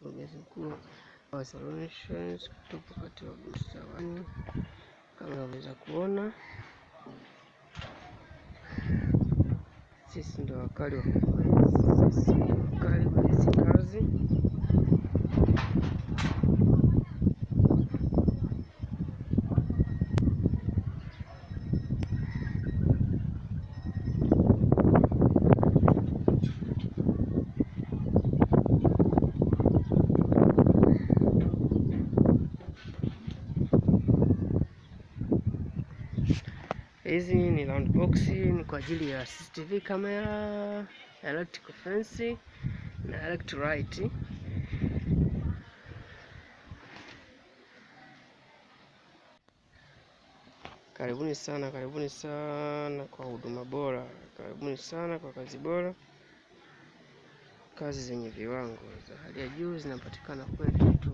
mkurugenzi mkuu wa Solutions. Tupo katika bustani kama unaweza kuona, sisi ndio wakali wa hizi kazi. Hizi ni round box, ni kwa ajili ya CCTV camera, electrical fence na electric light. Karibuni sana kwa huduma bora, karibuni sana kwa kazi bora. Kazi zenye viwango za hali ya juu zinapatikana kwetu tu.